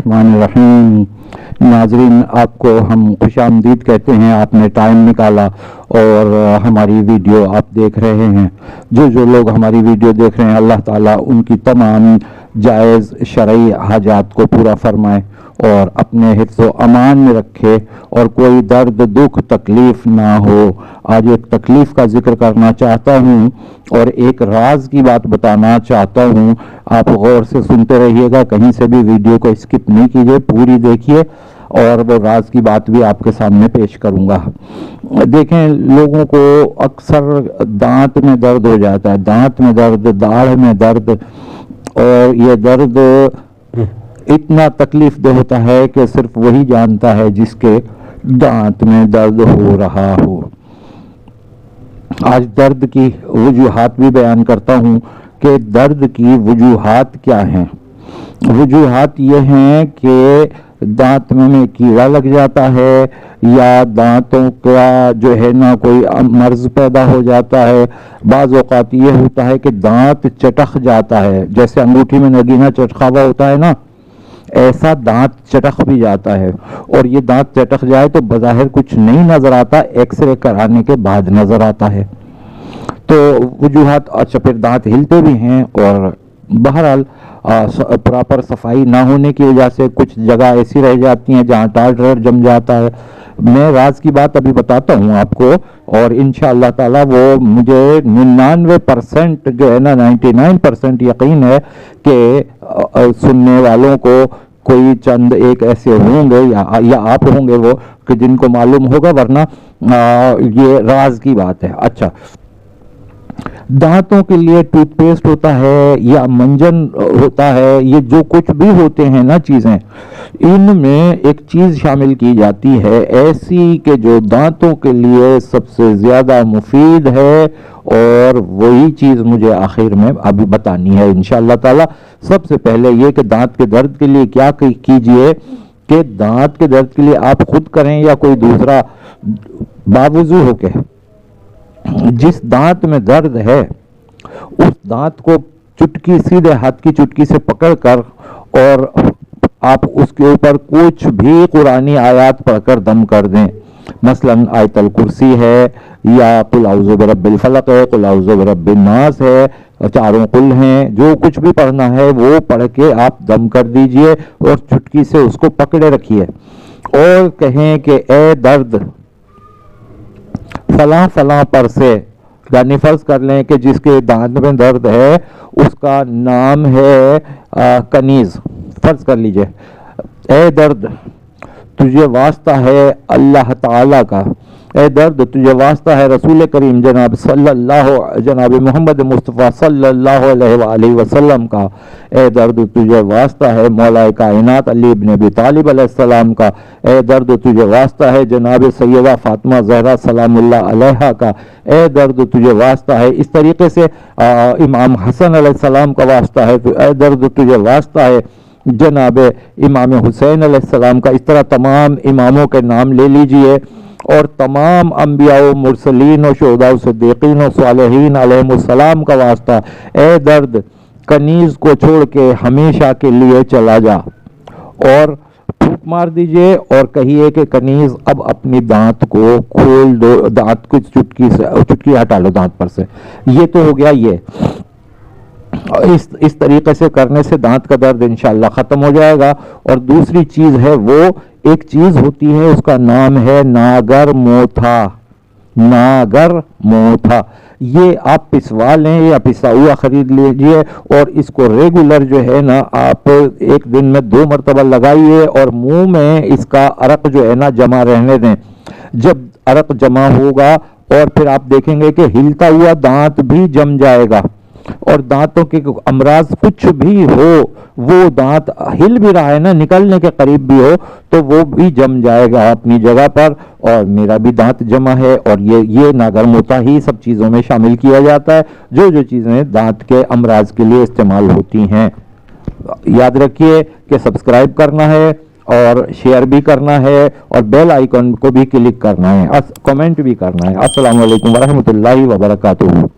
बिस्मिल्लाहिर्रहमानिर्रहीम। नाज़रीन, आपको हम खुश आमदीद कहते हैं। आपने टाइम निकाला और हमारी वीडियो आप देख रहे हैं। जो लोग हमारी वीडियो देख रहे हैं, अल्लाह ताला उनकी तमाम जायज़ शरई हाजात को पूरा फरमाए और अपने हिफ्ज़ व अमान में रखे और कोई दर्द दुख तकलीफ़ ना हो। आज एक तकलीफ़ का जिक्र करना चाहता हूँ और एक राज की बात बताना चाहता हूँ। आप गौर से सुनते रहिएगा, कहीं से भी वीडियो को स्किप नहीं कीजिए, पूरी देखिए और वो राज की बात भी आपके सामने पेश करूँगा। देखें, लोगों को अक्सर दांत में दर्द हो जाता है, दांत में दर्द, दाढ़ में दर्द, और ये दर्द इतना तकलीफ दे होता है कि सिर्फ वही जानता है जिसके दांत में दर्द हो रहा हो। आज दर्द की वजूहात भी बयान करता हूँ कि दर्द की वजूहात क्या हैं। वजूहात ये हैं कि दांत में कीड़ा लग जाता है या दांतों का जो है ना कोई मर्ज पैदा हो जाता है। बाज़ औक़ात ये होता है कि दांत चटक जाता है, जैसे अंगूठी में नगीना चटका हुआ होता है ना, ऐसा दांत चटक भी जाता है। और ये दांत चटक जाए तो बज़ाहिर कुछ नहीं नज़र आता, एक्सरे कराने के बाद नज़र आता है। तो वजूहात, अच्छा फिर दांत हिलते भी हैं और बहरहाल प्रॉपर सफाई ना होने की वजह से कुछ जगह ऐसी रह जाती हैं जहाँ टार्टर जम जाता है। मैं राज की बात अभी बताता हूँ आपको और इंशाअल्लाह ताला वो मुझे 99% जो है ना 99% यकीन है कि सुनने वालों को कोई चंद एक ऐसे होंगे या आप होंगे वो कि जिनको मालूम होगा, वरना ये राज की बात है। अच्छा, दांतों के लिए टूथपेस्ट होता है या मंजन होता है, ये जो कुछ भी होते हैं ना चीज़ें, इनमें एक चीज़ शामिल की जाती है ऐसी कि जो दांतों के लिए सबसे ज़्यादा मुफीद है, और वही चीज़ मुझे आखिर में अभी बतानी है इंशाअल्लाह ताला। सबसे पहले ये कि दांत के दर्द के लिए क्या कीजिए कि दांत के दर्द के लिए आप खुद करें या कोई दूसरा, बावजू हो के जिस दांत में दर्द है उस दांत को चुटकी, सीधे हाथ की चुटकी से पकड़कर और आप उसके ऊपर कुछ भी कुरानी आयत पढ़कर दम कर दें। मसलन आयतल कुर्सी है या कुल औज़ु बिरब्बिल फलक है, कुल औज़ु बिरब्बिन नास है, चारों कुल हैं, जो कुछ भी पढ़ना है वो पढ़ के आप दम कर दीजिए और चुटकी से उसको पकड़े रखिए और कहें कि ए दर्द फला फला पर से, यानी फर्ज कर लें कि जिसके दांत में दर्द है उसका नाम है कनीज। फर्ज कर लीजिए, ए दर्द तुझे वास्ता है अल्लाह ताला का, ए दर्द तुझे वास्ता है रसूल करीम जनाब मोहम्मद मुस्तफ़ा सल्लल्लाहु अलैहि वसल्लम का, ए दर्द तुझे वास्ता है मौला कायनात अली इब्न अबी तालिब अलैहिस्सलाम का, ए दर्द तुझे वास्ता है जनाब सैयदा फातिमा ज़हरा सलामुल्लाह अलैहा का, ए दर्द तुझे वास्ता है, इस तरीके से इमाम हसन अलैहिस्सलाम का वास्ता है, तो ए दर्द तुझे वास्ता है जनाब इमाम हुसैन अलैहिस्सलाम का। इस तरह तमाम इमामों के नाम ले लीजिए और तमाम अंबिया मुरसलीन और शुहदा सिद्दीकीन और सालिहीन अलैहिमुस्सलाम का वास्ता, ए दर्द कनीज को छोड़ के हमेशा के लिए चला जा, और फूंक मार दीजिए और कहिए कि कनीज अब अपनी दांत को खोल दो, दांत की चुटकी हटा लो दांत पर से। ये तो हो गया ये। इस तरीके से करने से दांत का दर्द इंशाअल्लाह ख़त्म हो जाएगा। और दूसरी चीज़ है, वो एक चीज़ होती है उसका नाम है नागर मोथा। नागर मोथा, ये आप पिसवा लें या पिसा हुआ ख़रीद लीजिए और इसको रेगुलर जो है ना आप एक दिन में 2 मरतबा लगाइए और मुंह में इसका अरक जो है ना जमा रहने दें। जब अरक जमा होगा और फिर आप देखेंगे कि हिलता हुआ दांत भी जम जाएगा और दांतों के अमराज कुछ भी हो, वो दांत हिल भी रहा है ना, निकलने के करीब भी हो, तो वो भी जम जाएगा अपनी जगह पर। और मेरा भी दांत जमा है और ये नागर मोथा ही सब चीज़ों में शामिल किया जाता है जो चीज़ें दांत के अमराज के लिए इस्तेमाल होती हैं। याद रखिए कि सब्सक्राइब करना है और शेयर भी करना है और बेल आइकन को भी क्लिक करना है, कमेंट भी करना है। अस्सलामु अलैकुम वरहमतुल्लाहि वबरकातुहू।